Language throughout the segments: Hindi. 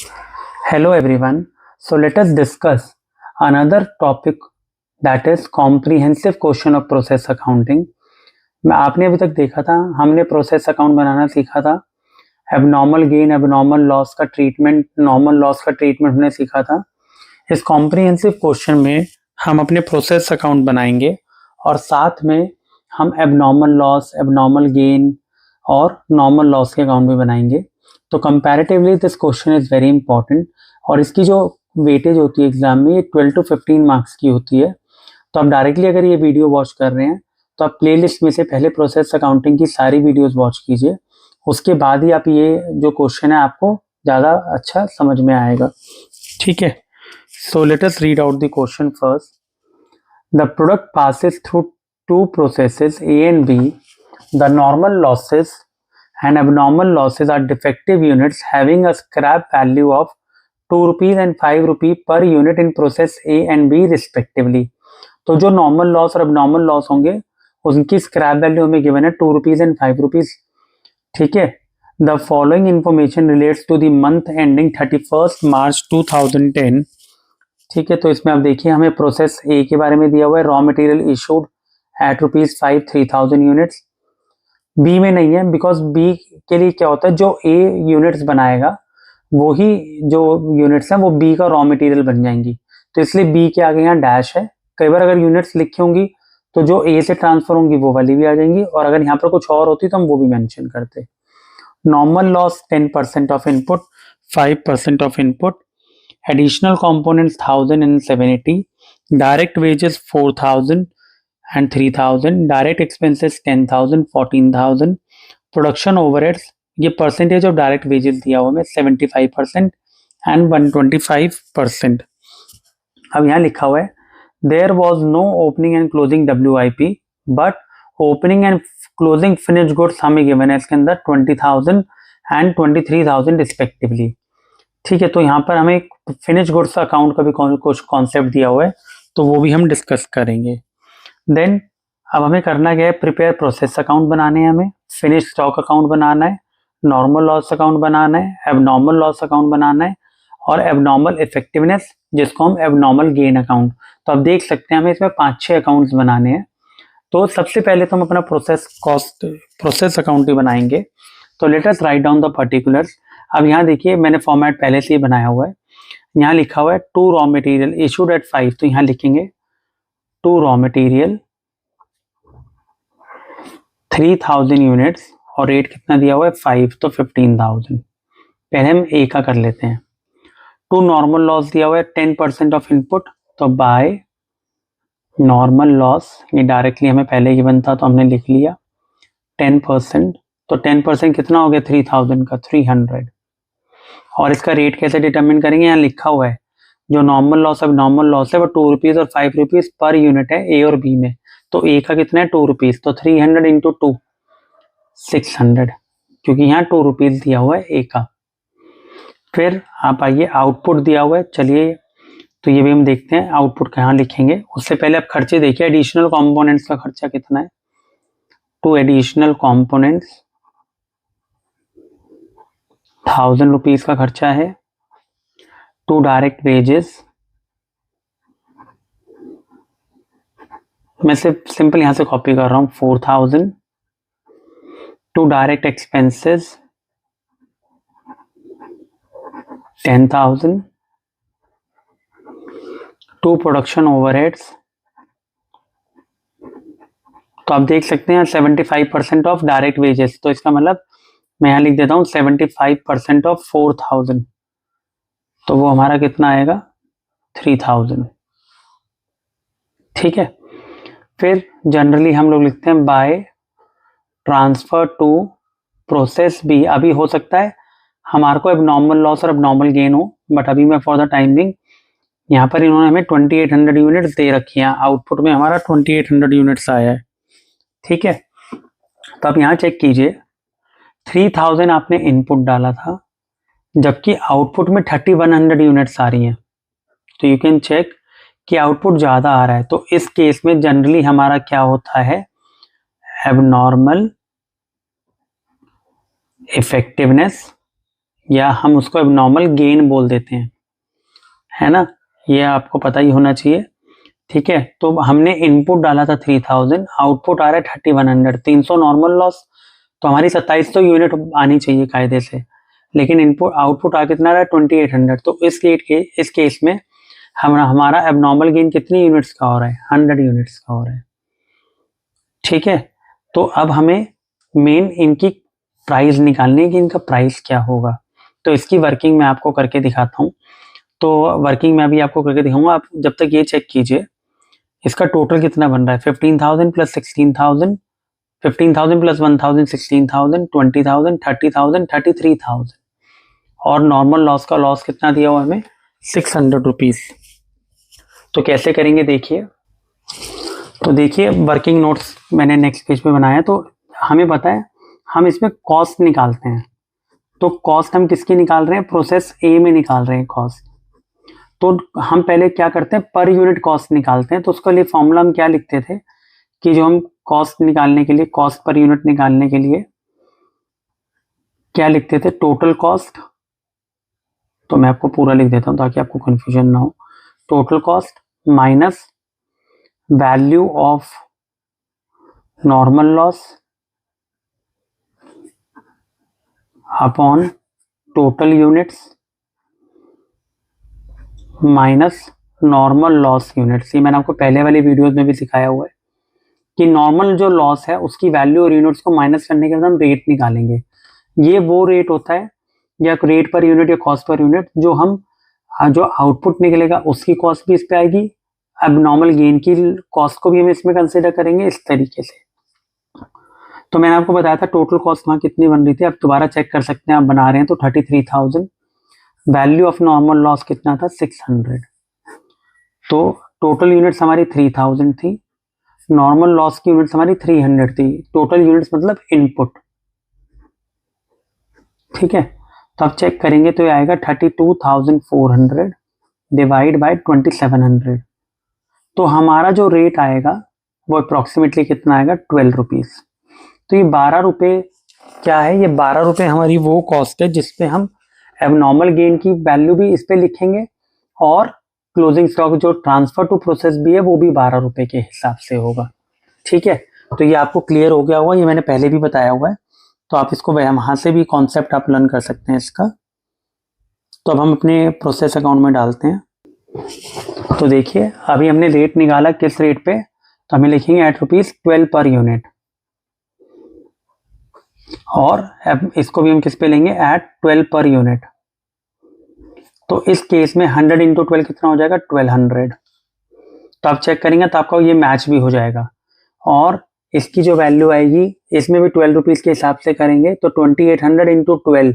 Hello everyone. So let us discuss another topic that is comprehensive question of process accounting. मैं आपने अभी तक देखा था, हमने प्रोसेस अकाउंट बनाना सीखा था, एबनॉर्मल गेन एबनॉर्मल लॉस का ट्रीटमेंट, नॉर्मल लॉस का ट्रीटमेंट हमने सीखा था। इस कॉम्प्रिहेंसिव क्वेश्चन में हम अपने प्रोसेस अकाउंट बनाएंगे और साथ में हम एबनॉर्मल लॉस, एबनॉर्मल गेन और नॉर्मल लॉस के अकाउंट भी बनाएंगे। तो comparatively this question is very important और इसकी जो वेटेज होती है एग्जाम में ये 12 to 15 मार्क्स की होती है। तो आप डायरेक्टली अगर ये वीडियो वॉच कर रहे हैं तो आप प्लेलिस्ट में से पहले प्रोसेस अकाउंटिंग की सारी वीडियोस वॉच कीजिए, उसके बाद ही आप ये जो क्वेश्चन है आपको ज़्यादा अच्छा समझ में आएगा। ठीक है, so let us read out the question first. The product passes through two processes A and B. The normal losses and abnormal losses are defective units having a scrap value of 2 rupees and 5 rupees per unit in process A and B respectively। तो जो नॉर्मल लॉस और abnormal लॉस होंगे उनकी स्क्रैप वैल्यू हमें गिवन है 2 रुपीज एंड 5 रुपीज। ठीक है, the following information relates to the month ending 31 March 2010। ठीक है, तो इसमें आप देखिए हमें प्रोसेस ए के बारे में दिया हुआ है, raw material issued at ₹5 3000 units. B में नहीं है बिकॉज बी के लिए क्या होता है, जो ए यूनिट्स बनाएगा वो ही जो यूनिट्स हैं वो बी का रॉ मटेरियल बन जाएंगी, तो इसलिए बी के आगे यहाँ डैश है। कई बार अगर यूनिट्स लिखी होंगी तो जो ए से ट्रांसफर होंगी वो वाली भी आ जाएंगी, और अगर यहाँ पर कुछ और होती तो हम वो भी मेंशन करते। Normal loss 10% of input, 5% of input, additional components 1000 and 780, direct wages 4000 and 3000, direct expenses 10,000 14,000, production overheads, ये परसेंटेज ऑफ डायरेक्ट वेजेस दिया हुआ है 75% एंड 125%। अब यहाँ लिखा हुआ है there was no opening and closing WIP but opening and closing finish goods हमें गिवन है इसके अंदर 20,000 एंड 23,000 रिस्पेक्टिवली। ठीक है, तो यहाँ पर हमें फिनिश गुड्स अकाउंट का भी कुछ कॉन्सेप्ट दिया हुआ है तो वो भी हम डिस्कस करेंगे। देन अब हमें करना क्या है, प्रिपेयर प्रोसेस अकाउंट बनाने हैं, हमें फिनिश स्टॉक अकाउंट बनाना है, नॉर्मल लॉस अकाउंट बनाना है, एबनॉर्मल लॉस अकाउंट बनाना है और एबनॉर्मल इफेक्टिवनेस जिसको हम एबनॉर्मल गेन अकाउंट। तो आप देख सकते हैं हमें इसमें 5-6 अकाउंट्स बनाने हैं। तो सबसे पहले तो हम अपना प्रोसेस अकाउंट ही बनाएंगे। तो let us write down the particulars. अब यहाँ देखिए मैंने फॉर्मेट पहले से ही बनाया हुआ है, यहाँ लिखा हुआ है 2 रॉ मटेरियल इशूड एट 5, तो यहाँ लिखेंगे 2 रॉ मटेरियल 3000 यूनिट्स और रेट कितना दिया हुआ है 5, तो 15,000। पहले हम ए का कर लेते हैं। 2 नॉर्मल लॉस दिया हुआ है 10% ऑफ इनपुट, तो बाय नॉर्मल लॉस, ये डायरेक्टली हमें पहले ही बनता तो हमने लिख लिया 10%, तो 10% कितना हो गया 3000 का 300। और इसका रेट कैसे डिटरमिन करेंगे, यहाँ लिखा हुआ है जो नॉर्मल लॉस अब नॉर्मल लॉस है वो 2 रुपीज और 5 रुपीज पर यूनिट है ए और बी में। तो ए का कितना है 2 रुपीज, तो 300 इंटू 2 600, क्योंकि यहाँ 2 रुपीज दिया हुआ है ए का। फिर आप आइए आउटपुट दिया हुआ है, चलिए तो ये भी हम देखते हैं आउटपुट कहाँ लिखेंगे। उससे पहले आप खर्चे देखिए, एडिशनल कॉम्पोनेंट्स का खर्चा कितना है, 2 एडिशनल कॉम्पोनेंट्स 1000 रुपीज का खर्चा है। 2 डायरेक्ट वेजेस, मैं सिर्फ सिंपल यहां से कॉपी कर रहा हूं 4000। 2 डायरेक्ट एक्सपेंसेस 10,000। 2 प्रोडक्शन ओवरहेड्स, तो आप देख सकते हैं 75% ऑफ डायरेक्ट वेजेस, तो इसका मतलब मैं यहां लिख देता हूं 75% ऑफ 4000, तो वो हमारा कितना आएगा 3000। ठीक है, फिर जनरली हम लोग लिखते हैं by transfer to process B. अभी हो सकता है हमारे को एबनॉर्मल लॉस और एबनॉर्मल गेन हो, बट अभी मैं फॉर द टाइम बिंग यहाँ पर इन्होंने हमें 2800 यूनिट्स दे रखी हैं, आउटपुट में हमारा 2800 यूनिट्स आया है। ठीक है, तो आप यहाँ चेक कीजिए 3000 आपने इनपुट डाला था जबकि आउटपुट में 3100 यूनिट्स आ रही हैं, तो यू कैन चेक कि आउटपुट ज़्यादा आ रहा है। तो इस केस में जनरली हमारा क्या होता है, एबनॉर्मल इफेक्टिवनेस या हम उसको एबनॉर्मल गेन बोल देते हैं, है ना, ये आपको पता ही होना चाहिए। ठीक है, तो हमने इनपुट डाला था 3000, आउटपुट आ रहा है 3100, 300 नॉर्मल लॉस, तो हमारी 27 तो यूनिट आनी चाहिए कायदे से, लेकिन इनपुट आउटपुट आ कितना रहा है 2800। तो इस केस में हमारा एबनॉर्मल गेन कितनी यूनिट्स का हो रहा है, 100 यूनिट्स का हो रहा है। ठीक है, तो अब हमें मेन इनकी प्राइस निकालनी है कि इनका प्राइस क्या होगा। तो इसकी वर्किंग मैं आपको करके दिखाता हूँ। तो वर्किंग में अभी आपको करके दिखाऊंगा, आप जब तक ये चेक कीजिए इसका टोटल कितना बन रहा है। 15,000 प्लस 16,000, 15,000 प्लस 1,000 16,000, 20,000 30,000 33,000, और नॉर्मल लॉस का लॉस कितना दिया हुआ हमें 600 रुपीज। तो कैसे करेंगे देखिए। तो देखिए वर्किंग नोट्स मैंने नेक्स्ट पेज पे बनाया। तो हमें पता है हम इसमें कॉस्ट निकालते हैं। तो कॉस्ट हम किसकी निकाल रहे हैं, प्रोसेस ए में निकाल रहे हैं कॉस्ट। तो हम पहले क्या करते हैं, पर यूनिट कॉस्ट निकालते हैं। तो उसके लिए फॉर्मूला हम क्या लिखते थे कि जो हम कॉस्ट निकालने के लिए, कॉस्ट पर यूनिट निकालने के लिए क्या लिखते थे, टोटल कॉस्ट। तो मैं आपको पूरा लिख देता हूं ताकि आपको कंफ्यूजन ना हो। Total cost minus value of normal loss upon total units minus normal loss units. ये मैंने आपको पहले वाली वीडियोस में भी सिखाया हुआ है कि नॉर्मल जो लॉस है उसकी वैल्यू और यूनिट्स को माइनस करने के बाद हम रेट निकालेंगे। ये वो रेट होता है, या रेट पर यूनिट या कॉस्ट पर यूनिट, जो हम जो आउटपुट निकलेगा उसकी कॉस्ट भी इस पे आएगी, अब नॉर्मल गेन की कॉस्ट को भी हम इसमें कंसिडर करेंगे इस तरीके से। तो मैंने आपको बताया था टोटल कॉस्ट वहां कितनी बन रही थी, आप दोबारा चेक कर सकते हैं, आप बना रहे हैं तो 33,000। वैल्यू ऑफ नॉर्मल लॉस कितना था 600। तो टोटल यूनिट्स हमारी 3000 थी, नॉर्मल लॉस की यूनिट्स हमारी 300 थी। टोटल यूनिट्स मतलब इनपुट। ठीक है, तो आप चेक करेंगे तो ये आएगा 32,400 डिवाइड बाय 2700। तो हमारा जो रेट आएगा वो अप्रोक्सीमेटली कितना आएगा 12 रुपीज। तो ये 12 रुपये क्या है, ये 12 रुपये हमारी वो कॉस्ट है जिसपे हम एबनॉर्मल गेन की वैल्यू भी इस पे लिखेंगे, और क्लोजिंग स्टॉक जो ट्रांसफर टू प्रोसेस भी है वो भी 12 रुपये के हिसाब से होगा। ठीक है, तो ये आपको क्लियर हो गया होगा, ये मैंने पहले भी बताया हुआ है। तो आप इसको वहां से भी कॉन्सेप्ट आप लर्न कर सकते हैं इसका। तो अब हम अपने प्रोसेस अकाउंट में डालते हैं। तो देखिए अभी हमने रेट निकाला किस रेट पे, तो हमें लिखेंगे एट ₹12 पर यूनिट, और अब इसको भी हम किस पे लेंगे एट 12 पर यूनिट। तो इस केस में 100 इंटू 12 कितना हो जाएगा 1200। तो आप चेक करेंगे तो आपका ये मैच भी हो जाएगा, और इसकी जो वैल्यू आएगी इसमें भी 12 रुपीज के हिसाब से करेंगे तो 2800 इंटू 12,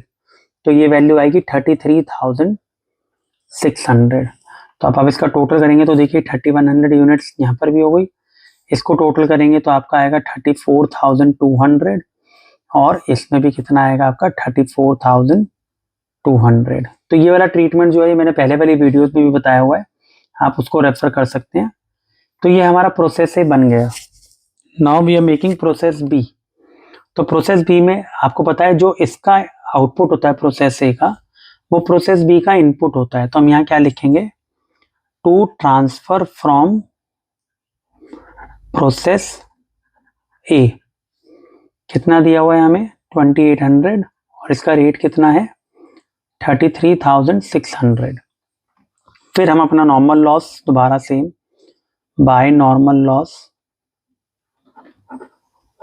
तो ये वैल्यू आएगी 33,600। तो आप इसका टोटल करेंगे तो देखिए 3100 यूनिट्स यहाँ पर भी हो गई, इसको टोटल करेंगे तो आपका आएगा 34,200, और इसमें भी कितना आएगा आपका 34,200। तो ये वाला ट्रीटमेंट जो है मैंने पहले वाली वीडियोस में भी बताया हुआ है, आप उसको रेफर कर सकते हैं। तो ये हमारा प्रोसेस से बन गया। Now we are making process B. तो प्रोसेस बी में आपको पता है जो इसका आउटपुट होता है प्रोसेस ए का, वो प्रोसेस बी का इनपुट होता है। तो हम यहाँ क्या लिखेंगे, to transfer from process A, कितना दिया हुआ है हमें 2800, और इसका रेट कितना है 33,600। फिर हम अपना नॉर्मल लॉस दोबारा सेम बाय नॉर्मल लॉस,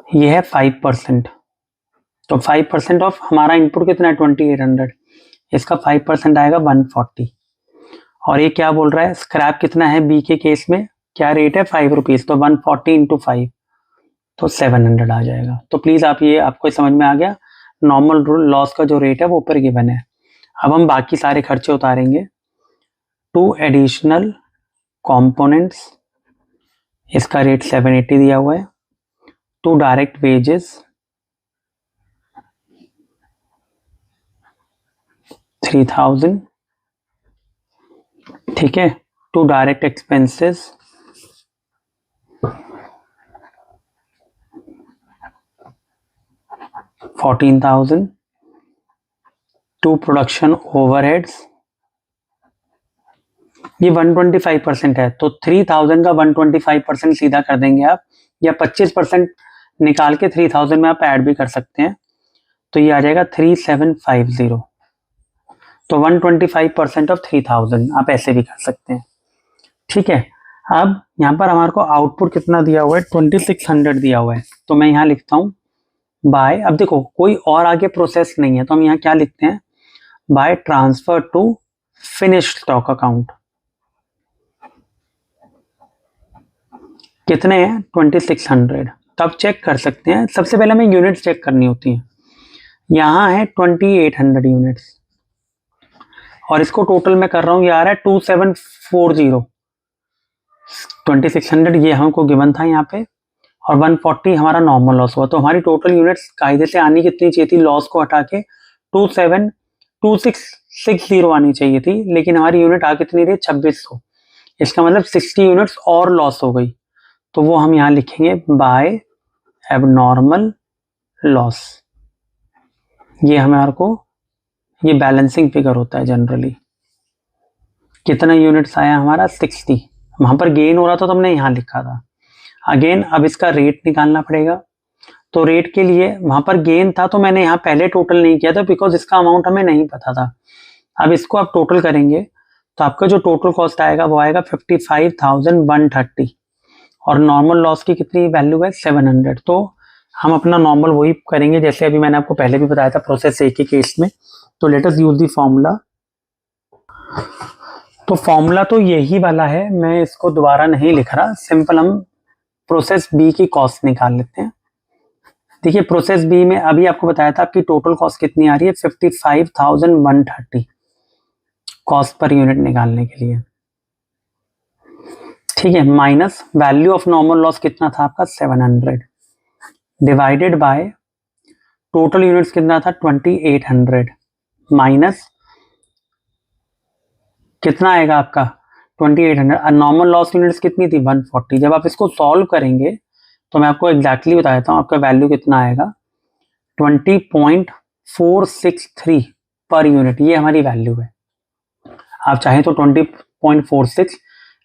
ये है 5%। तो 5% ऑफ हमारा इनपुट कितना है 2800, इसका 5% आएगा 140। और ये क्या बोल रहा है, स्क्रैप कितना है बी के केस में, क्या रेट है 5 रुपीज, तो 140 इंटू 5 तो 700 आ जाएगा। तो प्लीज आप ये आपको समझ में आ गया, नॉर्मल लॉस का जो रेट है वो ऊपर गिवन है। अब हम बाकी सारे खर्चे उतारेंगे। टू एडिशनल कंपोनेंट्स, इसका रेट 780 दिया हुआ है। टू डायरेक्ट वेजेस 3000, ठीक है। To direct expenses 14,000, to production overheads, ये 125% है, तो 3000 का 125% सीधा कर देंगे आप, या 25% निकाल के 3000 में आप ऐड भी कर सकते हैं, तो ये आ जाएगा 3750। तो 125% ऑफ 3000 आप ऐसे भी कर सकते हैं। ठीक है, अब यहाँ पर हमारे को आउटपुट कितना दिया हुआ है, 2600 दिया हुआ है, तो मैं यहाँ लिखता हूँ बाय, अब देखो कोई और आगे प्रोसेस नहीं है, तो हम यहाँ क्या लिखते हैं, by transfer to finished stock account. कितने हैं, 2600। तब चेक कर सकते हैं, सबसे पहले हमें यूनिट्स चेक करनी होती हैं। यहाँ है 2800 यूनिट्स, और इसको टोटल में कर रहा हूँ, ये आ रहा है 2740। 2600 ये हमको गिवन था यहाँ पे, और 140 हमारा नॉर्मल लॉस हुआ, तो हमारी टोटल यूनिट्स कायदे से आनी कितनी चाहिए थी, लॉस को हटा के 272660 आनी चाहिए थी, लेकिन हमारी यूनिट आ कितनी रही, 2600। इसका मतलब 60 यूनिट्स और लॉस हो गई, तो वो हम यहाँ लिखेंगे बाय एबनॉर्मल लॉस। ये हमारे को, ये बैलेंसिंग फिगर होता है जनरली। कितना यूनिट्स आया हमारा, 60। वहां पर गेन हो रहा था तो हमने यहाँ लिखा था। अगेन अब इसका रेट निकालना पड़ेगा, तो रेट के लिए वहां पर गेन था तो मैंने यहाँ पहले टोटल नहीं किया था, बिकॉज इसका अमाउंट हमें नहीं पता था। अब इसको आप टोटल करेंगे तो आपका जो टोटल कॉस्ट आएगा वो आएगा 55,130, और नॉर्मल लॉस की कितनी वैल्यू है, 700। तो हम अपना नॉर्मल वही करेंगे जैसे अभी मैंने आपको पहले भी बताया था प्रोसेस ए के केस में। तो let us use the formula. तो फॉर्मूला तो यही वाला है, मैं इसको दोबारा नहीं लिख रहा, सिंपल हम प्रोसेस बी की कॉस्ट निकाल लेते हैं। देखिए प्रोसेस बी में अभी आपको बताया था आपकी टोटल कॉस्ट कितनी आ रही है, 55,130 कॉस्ट पर यूनिट निकालने के लिए। ठीक है, minus value of normal loss कितना था आपका, 700, डिवाइडेड बाय टोटल यूनिट्स कितना था, 2800, माइनस कितना आएगा आपका 2800। नॉर्मल लॉस यूनिट्स कितनी थी, 140। जब आप इसको सॉल्व करेंगे तो मैं आपको एग्जैक्टली बता देता हूँ आपका वैल्यू कितना आएगा, 20.463 पर यूनिट, ये हमारी वैल्यू है। आप चाहें तो 20.46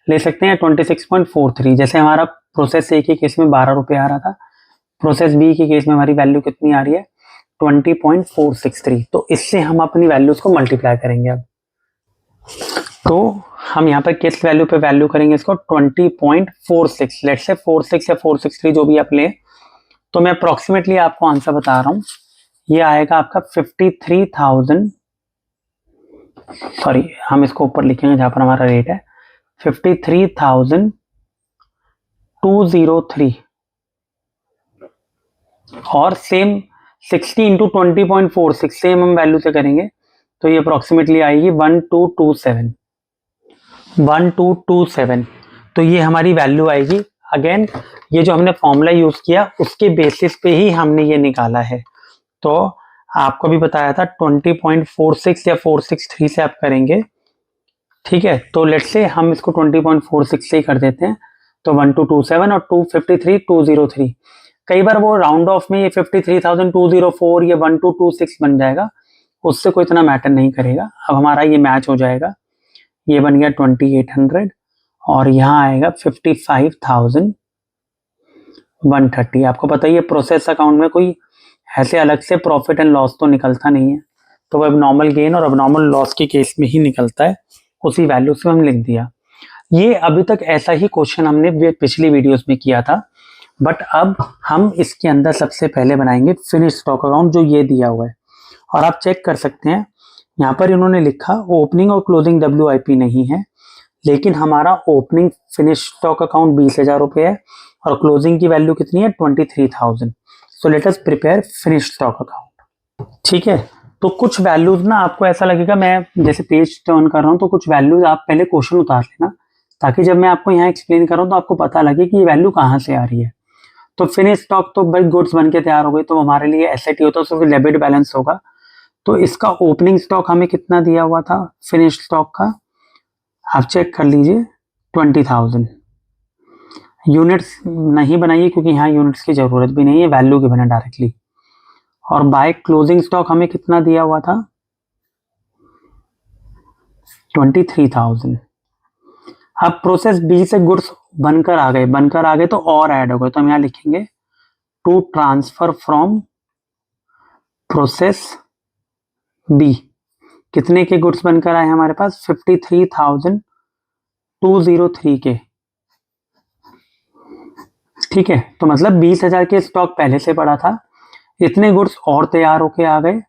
ले सकते हैं, 26.43। जैसे हमारा प्रोसेस ए के केस में 12 रुपये आ रहा था, प्रोसेस बी के केस में हमारी वैल्यू कितनी आ रही है, 20.463। तो इससे हम अपनी वैल्यूज को मल्टीप्लाई करेंगे। अब तो हम यहाँ पर किस वैल्यू पे वैल्यू करेंगे इसको, 20.46, लेट्स से 46 या 463 जो भी आप ले, तो मैं अप्रोक्सीमेटली आपको आंसर बता रहा हूँ, ये आएगा आपका 53,000, सॉरी हम इसको ऊपर लिखेंगे जहां पर हमारा रेट है, 53,203, और सेम 60 इंटू 20.46 सेम हम वैल्यू से करेंगे, तो ये अप्रोक्सीमेटली आएगी 1227। तो ये हमारी वैल्यू आएगी। अगेन ये जो हमने फॉर्मूला यूज किया उसके बेसिस पे ही हमने ये निकाला है। तो आपको भी बताया था 20.46 या 463 से आप करेंगे। ठीक है, तो लेट्स से हम इसको 20.46 से ही कर देते हैं, तो 1227 और 253,203। कई बार वो राउंड ऑफ में ये 53,204 या 1226 बन जाएगा, उससे कोई इतना मैटर नहीं करेगा। अब हमारा ये मैच हो जाएगा, ये बन गया 2800 और यहाँ आएगा 55,130। आपको पता ही है प्रोसेस अकाउंट में कोई ऐसे अलग से प्रॉफिट एंड लॉस तो निकलता नहीं है, तो वो अब गेन और अब लॉस के केस में ही निकलता है, उसी वैल्यू से हम लिख दिया। ये अभी तक ऐसा ही क्वेश्चन हमने पिछली वीडियोस में किया था, बट अब हम इसके अंदर सबसे पहले बनाएंगे फिनिश स्टॉक अकाउंट जो ये दिया हुआ है। और आप चेक कर सकते हैं यहाँ पर इन्होंने लिखा ओपनिंग और क्लोजिंग WIP नहीं है, लेकिन हमारा ओपनिंग फिनिश स्टॉक अकाउंट 20,000 रुपये है और क्लोजिंग की वैल्यू कितनी है 23,000। सो लेट अस प्रिपेयर फिनिश स्टॉक अकाउंट। ठीक है, तो कुछ वैल्यूज ना आपको ऐसा लगेगा, मैं जैसे पेज टर्न कर रहा हूँ तो कुछ वैल्यूज आप पहले क्वेश्चन उतार लेना, ताकि जब मैं आपको यहाँ एक्सप्लेन कर रहा हूँ तो आपको पता लगे कि ये वैल्यू कहाँ से आ रही है। तो फिनिश स्टॉक तो भाई गुड्स बन के तैयार हो गई, तो हमारे लिए एसेट होता है, तो फिर डेबिट बैलेंस होगा। तो इसका ओपनिंग स्टॉक हमें कितना दिया हुआ था फिनिश स्टॉक का, आप चेक कर लीजिए 20,000। यूनिट्स नहीं बनाइए क्योंकि यहाँ यूनिट्स की जरूरत भी नहीं है, वैल्यू की बना डायरेक्टली। और बाय क्लोजिंग स्टॉक हमें कितना दिया हुआ था 23,000। अब प्रोसेस बी से गुड्स बनकर आ गए तो और ऐड हो गए, तो हम यहाँ लिखेंगे to transfer from process B. कितने के गुड्स बनकर आए हमारे पास? 53,203 के। ठीक है, तो मतलब 20,000 के स्टॉक पहले से पड़ा था, इतने गुड्स और तैयार होके आ गए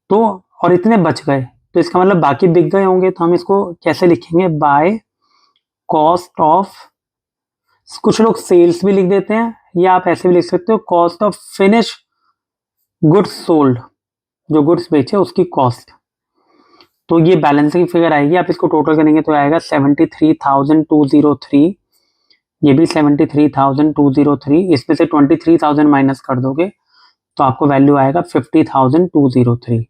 तो, और इतने बच गए, तो इसका मतलब बाकी बिक गए होंगे। तो हम इसको कैसे लिखेंगे? बाय कॉस्ट ऑफ, कुछ लोग सेल्स भी लिख देते हैं, या आप ऐसे भी लिख सकते हो cost of finish goods sold, जो गुड्स बेचे उसकी कॉस्ट। तो ये बैलेंसिंग फिगर आएगी, आप इसको टोटल करेंगे तो आएगा 73,203। ये भी 73,203, इसमें से 23,000 माइनस कर दोगे तो आपको वैल्यू आएगा 50,203।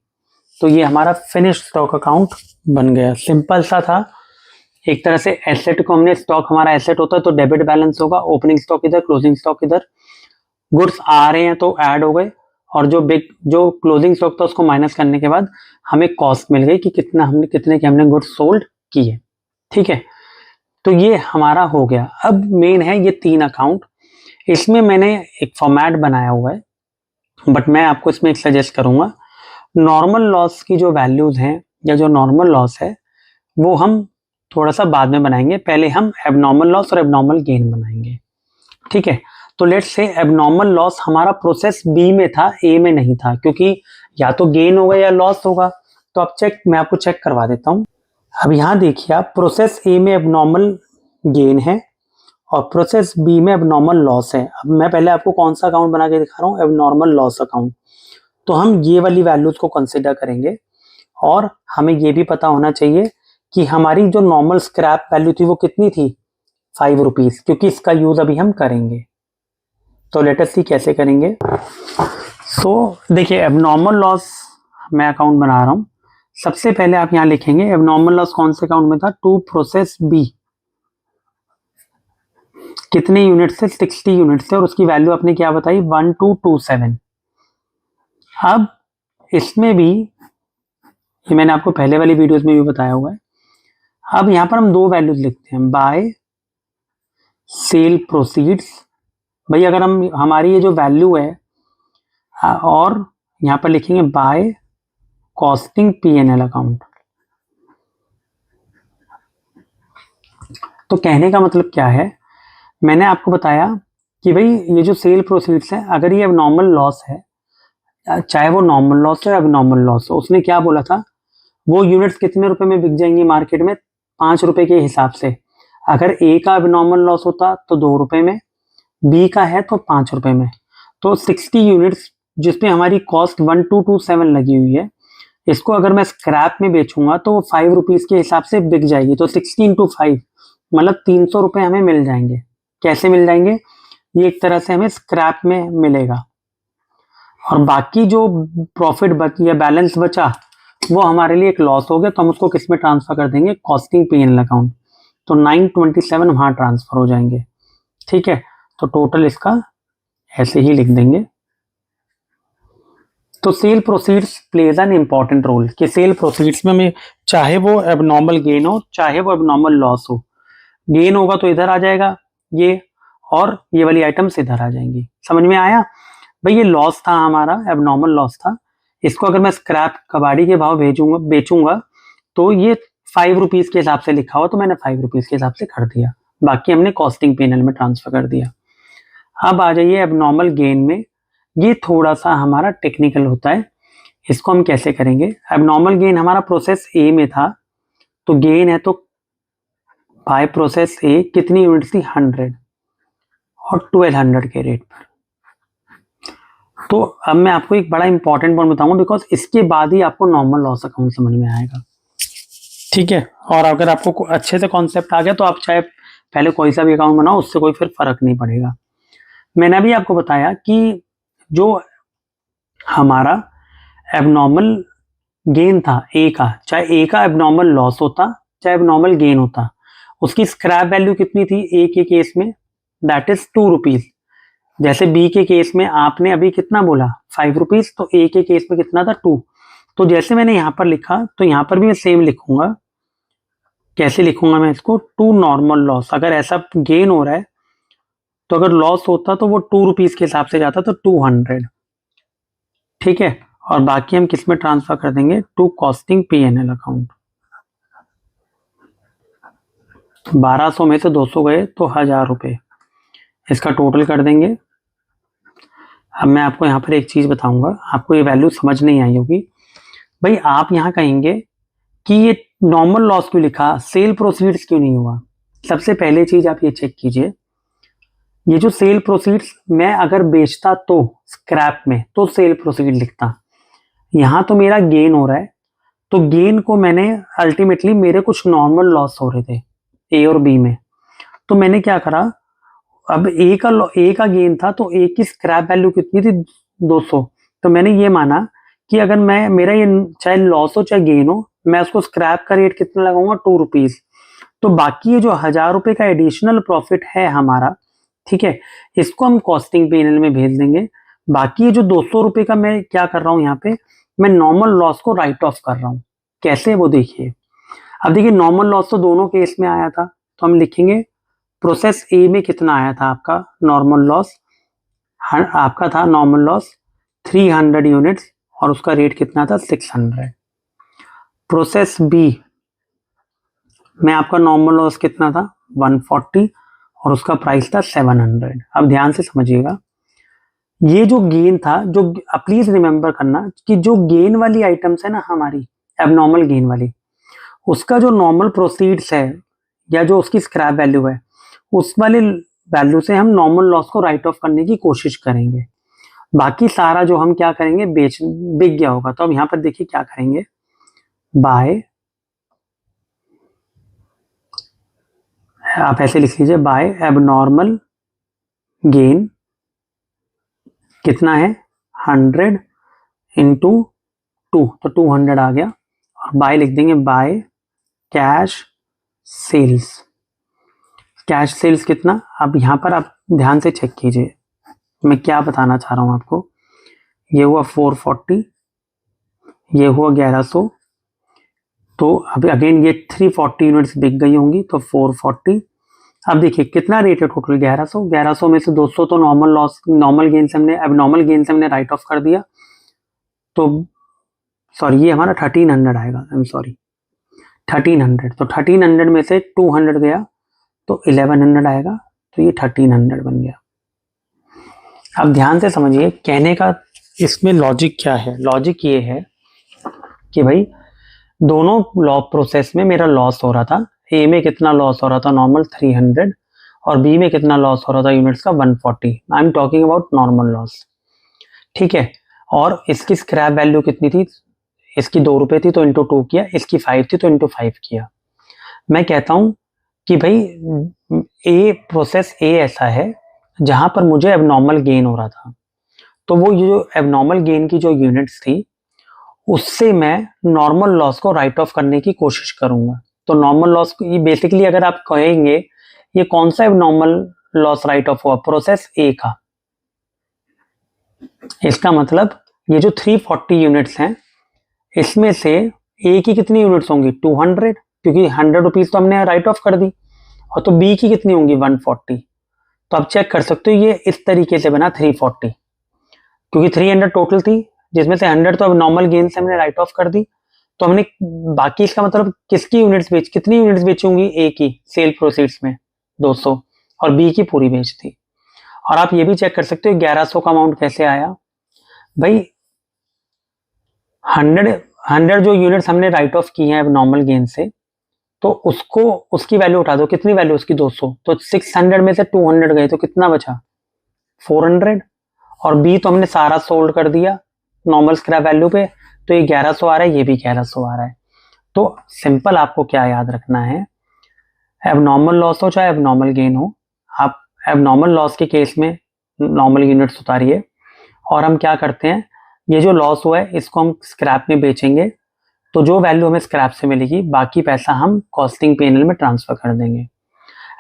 तो ये हमारा फिनिश स्टॉक अकाउंट बन गया। सिंपल सा था, एक तरह से एसेट को हमने, स्टॉक हमारा एसेट होता है तो डेबिट बैलेंस होगा, ओपनिंग स्टॉक इधर, क्लोजिंग स्टॉक इधर, गुड्स आ रहे हैं तो ऐड हो गए, और जो क्लोजिंग स्टॉक था उसको माइनस करने के बाद हमें कॉस्ट मिल गई कि कितने के हमने गुड्स सोल्ड किए। ठीक है, तो ये हमारा हो गया। अब मेन है ये 3 अकाउंट, इसमें मैंने एक फॉर्मेट बनाया हुआ है, बट मैं आपको इसमें एक सजेस्ट करूंगा, नॉर्मल लॉस की जो वैल्यूज हैं या जो नॉर्मल लॉस है वो हम थोड़ा सा बाद में बनाएंगे, पहले हम एबनॉर्मल लॉस और एबनॉर्मल गेन बनाएंगे। ठीक है, तो लेट्स से एबनॉर्मल लॉस हमारा प्रोसेस बी में था, ए में नहीं था, क्योंकि या तो गेन होगा या लॉस होगा। तो अब मैं आपको चेक करवा देता हूं। अब यहां देखिए आप, प्रोसेस ए में एबनॉर्मल गेन है और प्रोसेस बी में एबनॉर्मल लॉस है। अब मैं पहले आपको कौन सा अकाउंट बना के दिखा रहा हूं? Abnormal loss account. तो हम ये वाली वैल्यूज को कंसिडर करेंगे, और हमें ये भी पता होना चाहिए कि हमारी जो नॉर्मल स्क्रैप वैल्यू थी वो कितनी थी? 5 रुपीज, क्योंकि इसका यूज अभी हम करेंगे। तो लेट अस सी कैसे करेंगे। देखिए, एबनॉर्मल लॉस मैं अकाउंट बना रहा हूं। सबसे पहले आप यहां लिखेंगे एबनॉर्मल लॉस कौन से अकाउंट में था? To process B. कितने यूनिट से? 60 यूनिट से, और उसकी वैल्यू आपने क्या बताई? 1227। अब इसमें भी, ये मैंने आपको पहले वाली वीडियोस में भी बताया हुआ है। अब यहां पर हम 2 वैल्यूज लिखते हैं, बाय सेल प्रोसीड्स। भाई अगर हमारी ये जो वैल्यू है, और यहां पर लिखेंगे बाय कॉस्टिंग P&L अकाउंट। तो कहने का मतलब क्या है, मैंने आपको बताया कि भाई ये जो सेल प्रोसीड्स है, अगर ये एबनॉर्मल लॉस है, चाहे वो नॉर्मल लॉस हो या एबनॉर्मल लॉस हो, उसने क्या बोला था? वो यूनिट्स कितने रुपए में बिक जाएंगी मार्केट में? 5 रुपए के हिसाब से। अगर ए का एबनॉर्मल लॉस होता तो 2 रुपए में, बी का है तो 5 रुपए में। तो 60 यूनिट्स जिसपे हमारी कॉस्ट 1227 लगी हुई है, इसको अगर मैं स्क्रैप में बेचूंगा तो वो 5 रुपीज के हिसाब से बिक जाएगी। तो 60 इंटू 5 मतलब 300 रुपए हमें मिल जाएंगे। कैसे मिल जाएंगे? ये एक तरह से हमें स्क्रैप में मिलेगा, और बाकी जो प्रॉफिट बच या बैलेंस बचा वो हमारे लिए एक लॉस हो गया, तो हम उसको किस में ट्रांसफर कर देंगे? Costing P&L account. तो 927 वहां ट्रांसफर हो जाएंगे। ठीक है, तो टोटल इसका ऐसे ही लिख देंगे। तो sale proceeds plays an important role, कि सेल प्रोसीड्स में हमें, चाहे वो एबनॉर्मल गेन हो चाहे वो एबनॉर्मल लॉस हो, गेन होगा तो इधर आ जाएगा ये, और ये वाली आइटम्स इधर आ जाएंगी। समझ में आया? भाई ये लॉस था हमारा, एबनॉर्मल लॉस था, इसको अगर मैं स्क्रैप कबाड़ी के भाव बेचूंगा तो ये 5 रुपीज के हिसाब से लिखा हुआ, तो मैंने 5 रुपीज के हिसाब से कर दिया, बाकी हमने कॉस्टिंग P&L में ट्रांसफर कर दिया। अब आ जाइए एबनॉर्मल गेन में। ये थोड़ा सा हमारा टेक्निकल होता है, इसको हम कैसे करेंगे? एबनॉर्मल गेन हमारा प्रोसेस ए में था, तो गेन है तो बाय प्रोसेस ए कितनी यूनिट थी? 100, और 1200 के रेट पर। तो अब मैं आपको एक बड़ा इंपॉर्टेंट पॉइंट बताऊंगा, बिकॉज इसके बाद ही आपको नॉर्मल लॉस अकाउंट समझ में आएगा। ठीक है, और अगर आपको अच्छे से कॉन्सेप्ट आ गया तो आप चाहे पहले कोई सा भी अकाउंट बनाओ, उससे कोई फिर फर्क नहीं पड़ेगा। मैंने अभी आपको बताया कि जो हमारा एबनॉर्मल गेन था ए का, चाहे ए का एबनॉर्मल लॉस होता चाहे एबनॉर्मल गेन होता, उसकी स्क्रैप वैल्यू कितनी थी ए के केस में? That is 2 rupees. जैसे बी के केस में आपने अभी कितना बोला? 5 रुपीज, तो ए के केस में कितना था? 2। तो जैसे मैंने यहां पर लिखा, तो यहां पर भी मैं सेम लिखूंगा, कैसे लिखूंगा मैं इसको, टू नॉर्मल लॉस। अगर ऐसा गेन हो रहा है तो अगर लॉस होता तो वो 2 रुपीज के हिसाब से जाता तो 200, ठीक है। और बाकी हम किस में ट्रांसफर कर देंगे, टू कॉस्टिंग P&L अकाउंट। 1200 में से 200 गए तो 1000 रुपये, इसका टोटल कर देंगे। अब मैं आपको यहाँ पर एक चीज बताऊंगा, आपको ये वैल्यू समझ नहीं आई होगी भाई। आप यहाँ कहेंगे कि ये नॉर्मल लॉस क्यों लिखा, सेल प्रोसीड्स क्यों नहीं हुआ। सबसे पहले चीज आप ये चेक कीजिए, ये जो सेल प्रोसीड्स मैं अगर बेचता तो स्क्रैप में तो सेल प्रोसीड लिखता, यहाँ तो मेरा गेन हो रहा है, तो गेन को मैंने अल्टीमेटली मेरे कुछ नॉर्मल लॉस हो रहे थे ए और बी में, तो मैंने क्या करा, अब ए का गेन था तो ए की स्क्रैप वैल्यू कितनी थी 200, तो मैंने ये माना कि अगर मैं मेरा ये चाहे लॉस हो चाहे गेन हो, मैं उसको स्क्रैप का रेट कितना लगाऊंगा 2 रुपीज। तो बाकी ये जो 1000 रुपए का एडिशनल प्रॉफिट है हमारा, ठीक है, इसको हम कॉस्टिंग P&L में भेज देंगे। बाकी ये जो 200 रुपए का मैं क्या कर रहा हूं यहाँ पे, मैं नॉर्मल लॉस को राइट ऑफ कर रहा हूं। कैसे, वो देखिए। अब देखिए नॉर्मल लॉस तो दोनों केस में आया था, तो हम लिखेंगे प्रोसेस ए में कितना आया था आपका नॉर्मल लॉस, आपका था नॉर्मल लॉस 300 यूनिट्स और उसका रेट कितना था 600। प्रोसेस बी में आपका नॉर्मल लॉस कितना था 140 और उसका प्राइस था 700। अब ध्यान से समझिएगा, ये जो गेन था, जो प्लीज रिमेंबर करना कि जो गेन वाली आइटम्स है ना हमारी एबनॉर्मल गेन वाली, उसका जो नॉर्मल प्रोसीड्स है या जो उसकी स्क्रैप वैल्यू है, उस वाले वैल्यू से हम नॉर्मल लॉस को राइट ऑफ करने की कोशिश करेंगे। बाकी सारा जो हम क्या करेंगे, बिक गया होगा। तो अब यहाँ पर देखिए क्या करेंगे, बाय, आप ऐसे लिख लीजिए, बाय एबनॉर्मल गेन कितना है 100 इंटू 2, तो 200 आ गया। और बाय लिख देंगे by cash sales. Cash sales कितना, अब यहाँ पर आप ध्यान से चेक कीजिए, मैं क्या बताना चाह रहा हूँ आपको। ये हुआ 440, ये हुआ 1100, तो अभी अगेन ये 340 यूनिट्स बिक गई होंगी, तो 440। अब देखिए कितना रेट है टोटल 1100, 1100 में से 200 तो नॉर्मल लॉस, नॉर्मल गेन से हमने, अब नॉर्मल गेन से हमने राइट ऑफ कर दिया, तो सॉरी ये हमारा 1300 आएगा, आई एम सॉरी 1300। तो 1300 में से 200 गया तो 1100 आएगा, तो ये 1300 बन गया। अब ध्यान से समझिए, कहने का इसमें लॉजिक क्या है। लॉजिक ये है कि भाई दोनों लॉ प्रोसेस में मेरा लॉस हो रहा था। ए में कितना लॉस हो रहा था नॉर्मल 300 और बी में कितना लॉस हो रहा था यूनिट्स का 140। I am talking about normal loss, ठीक है। और इसकी स्क्रैप वैल्यू कितनी थी, इसकी 2 रुपए थी तो इंटू 2 किया, इसकी 5 थी तो इंटू 5 किया। मैं कहता हूं कि भाई ए प्रोसेस ए ऐसा है जहां पर मुझे एबनॉर्मल गेन हो रहा था, तो वो ये जो एबनॉर्मल गेन की जो यूनिट्स थी उससे मैं नॉर्मल लॉस को राइट ऑफ करने की कोशिश करूंगा। तो नॉर्मल लॉस ये बेसिकली अगर आप कहेंगे ये कौन सा नॉर्मल लॉस राइट ऑफ हुआ, प्रोसेस ए का। इसका मतलब ये जो 340 यूनिट्स हैं इसमें से ए की कितनी यूनिट्स होंगी 200, क्योंकि 100 रुपीज तो हमने राइट ऑफ कर दी, और तो बी की कितनी होंगी 140। तो आप चेक कर सकते हो ये इस तरीके से बना 340, क्योंकि 300 टोटल थी जिसमें से 100 तो अब नॉर्मल गेन से हमने राइट ऑफ कर दी, तो हमने बाकी, इसका मतलब किसकी यूनिट्स बेच, कितनी यूनिट्स बेची होंगी ए की सेल प्रोसीड्स में 200 और बी की पूरी बेच दी। और आप ये भी चेक कर सकते हो 1100 का अमाउंट कैसे आया भाई, 100 जो यूनिट्स हमने राइट ऑफ की हैं नॉर्मल गेन से, तो उसको उसकी वैल्यू उठा दो, कितनी वैल्यू उसकी 200, तो 600 में से 200 गए तो कितना बचा 400। और बी तो हमने सारा सोल्ड कर दिया नॉर्मल स्क्रैप वैल्यू पे, तो ये 1100 आ रहा है, ये भी 1100 आ रहा है। तो सिंपल आपको क्या याद रखना है, एबनॉर्मल लॉस हो चाहे एबनॉर्मल गेन हो, आप एबनॉर्मल लॉस के केस में नॉर्मल यूनिट्स उतारिए, और हम क्या करते हैं, ये जो लॉस हुआ है इसको हम स्क्रैप में बेचेंगे, तो जो वैल्यू हमें स्क्रैप से मिलेगी बाकी पैसा हम कॉस्टिंग P&L में ट्रांसफर कर देंगे।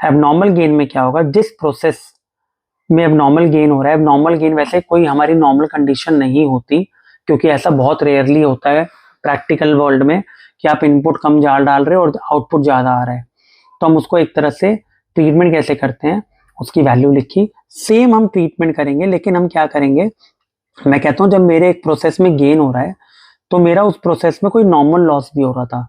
एबनॉर्मल गेन में क्या होगा, जिस प्रोसेस में एबनॉर्मल गेन हो रहा है, एबनॉर्मल गेन वैसे कोई हमारी नॉर्मल कंडीशन नहीं होती, क्योंकि ऐसा बहुत रेयरली होता है प्रैक्टिकल वर्ल्ड में कि आप इनपुट कम डाल रहे हो और आउटपुट ज़्यादा आ रहा है, तो हम उसको एक तरह से ट्रीटमेंट कैसे करते हैं, उसकी वैल्यू लिखी। सेम हम ट्रीटमेंट करेंगे, लेकिन हम क्या करेंगे, मैं कहता हूँ जब मेरे एक प्रोसेस में गेन हो रहा है तो मेरा उस प्रोसेस में कोई नॉर्मल लॉस भी हो रहा था,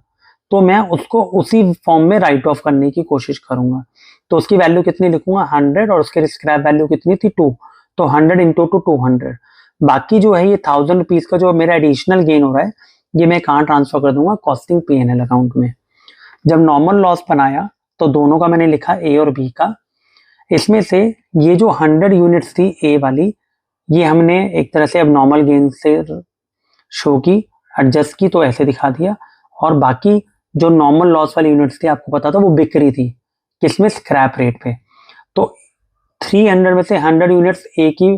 तो मैं उसको उसी फॉर्म में राइट ऑफ करने की कोशिश करूंगा। तो उसकी वैल्यू कितनी लिखूंगा, 100, और उसके स्क्रैप वैल्यू कितनी थी, 2, तो 100 इंटू 200। बाकी जो है ये 1000 रुपीज का जो मेरा एडिशनल गेन हो रहा है, ये मैं कहाँ ट्रांसफर कर दूंगा, कॉस्टिंग P&L अकाउंट में। जब नॉर्मल लॉस बनाया तो दोनों का मैंने लिखा A और B का। इसमें से ये जो 100 यूनिट्स थी A वाली, ये हमने एक तरह से अब नॉर्मल गेन से शो की, एडजस्ट की, तो ऐसे दिखा दिया। और बाकी जो नॉर्मल लॉस वाली यूनिट्स थी, आपको पता था वो बिक रही थी किसमें, स्क्रैप रेट पे। तो 300 में से 100 यूनिट्स ए की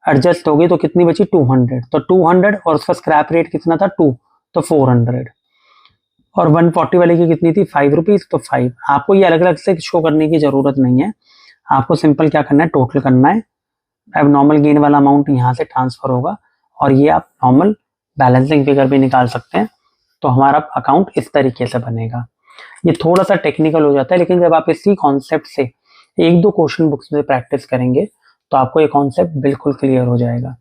एडजस्ट हो गई, तो कितनी बची, 200। तो 200 और उसका स्क्रैप रेट कितना था, 2, तो 400। और 140 वाले की कितनी थी, 5 रुपीज, तो 5। आपको ये अलग अलग से शो करने की जरूरत नहीं है, आपको सिंपल क्या करना है, टोटल करना है। अब नॉर्मल गेन वाला अमाउंट यहाँ से ट्रांसफर होगा, और ये आप नॉर्मल बैलेंसिंग फिगर भी निकाल सकते हैं। तो हमारा अकाउंट इस तरीके से बनेगा। ये थोड़ा सा टेक्निकल हो जाता है, लेकिन जब आप इसी कॉन्सेप्ट से 1-2 क्वेश्चन बुक्स में प्रैक्टिस करेंगे तो आपको ये कॉन्सेप्ट बिल्कुल क्लियर हो जाएगा।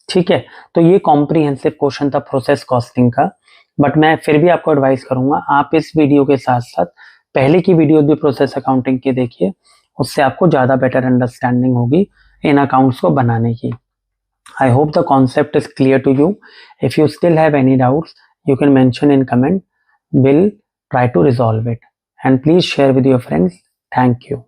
ठीक है, तो ये कॉम्प्रीहेंसिव क्वेश्चन था प्रोसेस कॉस्टिंग का। बट मैं फिर भी आपको एडवाइस करूंगा, आप इस वीडियो के साथ साथ पहले की वीडियो भी प्रोसेस अकाउंटिंग की देखिए, उससे आपको ज़्यादा बेटर अंडरस्टैंडिंग होगी इन अकाउंट्स को बनाने की। I hope the concept is clear to you. If you still have any doubts, you can mention in comment. We'll try to resolve it. And please share with your friends. Thank you.